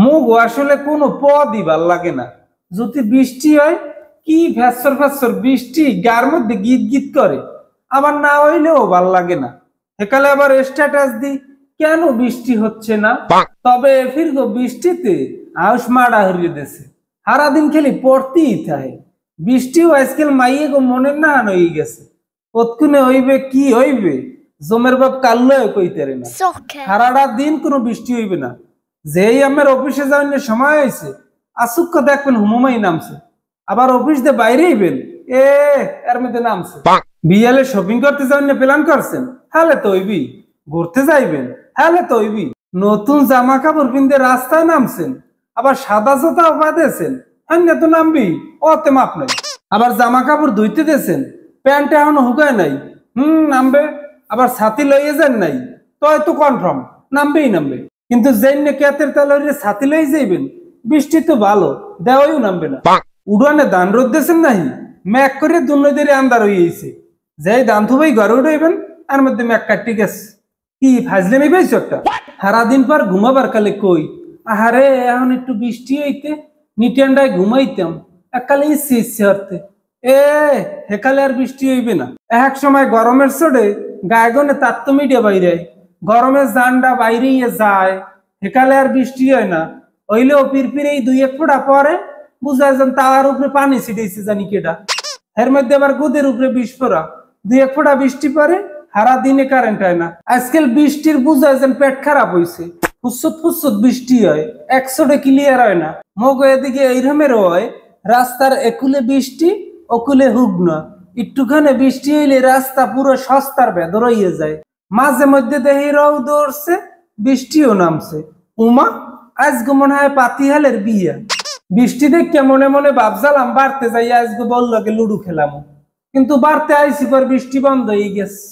মুগ আসলে কোনো পদই ভাল লাগে না। যদি বৃষ্টি হয় কি ফ্যাসর ফ্যাসর বৃষ্টি গার মধ্যে গীত গীত করে, আবার না হইলেও ভাল লাগে না। একালে আবার স্ট্যাটাস দি কেন বৃষ্টি হচ্ছে না। তবে ফির বৃষ্টিতে আউশ মারা হরিয়ে দেছে, সারাদিন খেলি পড়তেই থাকে। বৃষ্টিও আজকাল মাইয়ে গো মনের না হয়ে গেছে, কতক্ষণে হইবে কি হইবে জমের বাপ কাল্লয় কইতেরে না। সারাটা দিন কোনো বৃষ্টি হইবে না, যেই আমার অফিসে যাওয়ার সময় হয়েছে আসুক দেখবেন হুমুমাই নামছে, আবার অফিস দিয়ে বাইরে হইবেন এর মধ্যে নামছে। বিয়ালে শপিং করতে যাওয়ার প্ল্যান করছেন, হ্যালে তো হইবি। ঘুরতে যাইবেন, হ্যালে তো হইবি। নতুন জামা কাপড় পিনতে রাস্তায় নামছেন, আবার সাদা জোতাও বাঁধেছেন, হ্যাঁ তো নামবি, অতে মাপ নাই। আবার জামা কাপড় ধুইতে দিয়েছেন, প্যান্ট এখনো হুকায় নাই, নামবে। আবার ছাতি লইয়ে যান নাই, তো কনফার্ম নামবেই নামবে। কিন্তু যেই কেতের তালরে ছাতি লই যাইবেন, বৃষ্টি তো ভালো দেওয়াইও নামবে না। উড়ানে ধান রোদ দিয়েছেন নাই, ম্যাক করে দুর্নদের আন্দার হইয়াছে, যেই ধান থুবাই ঘরে উঠাইবেন আর মধ্যে ম্যাক কাটি গেছে। কি ফাজলেমি পাইছো একটা। সারাদিন পর ঘুমাবার কালে কই আহারে এখন একটু বৃষ্টি হইতে নিটেন্ডায় ঘুমাইতাম, এককালে ইচ্ছে ইচ্ছে হতে হেকালে আর বৃষ্টি হইবে না। এক সময় গরমের চড়ে গায়গনে তার তো মিডিয়া বাইরে, গরমের জানডা বাইরে যায়, হেকালে আর বৃষ্টি হয় না। হইলেও পিরপিরে এই দুই এক ফোঁটা পরে বুঝা যান তার উপরে পানি ছিটাইছে জানি কেটা। এর মধ্যে আবার গুদের উপরে বিস্ফোরা, দুই এক ফোঁটা বৃষ্টি পরে সারা দিনে কারেন্ট হয় না। আজকাল বৃষ্টির বুঝা যান পেট খারাপ হয়েছে, ফুসত ফুসত বৃষ্টি হয়, একশোটে ক্লিয়ার হয় না। মগ এদিকে এইরমের হয়, রাস্তার একুলে বৃষ্টি অকুলে হুগ্ন, একটুখানে বৃষ্টি হইলে রাস্তা পুরো সস্তার ভেদর হইয়ে যায়। মাঝে মধ্যে দেখি রৌদ উঠছে, বৃষ্টিও নামছে। উমা আজকে মনে হয় পাতিহালের বিয়া। বৃষ্টি দেখে মনে মনে ভাবছিলাম বাড়তে যাই আজকে বললো লুডু খেলাম, কিন্তু বাড়তে আইসি পর বৃষ্টি বন্ধ হয়ে গেছে।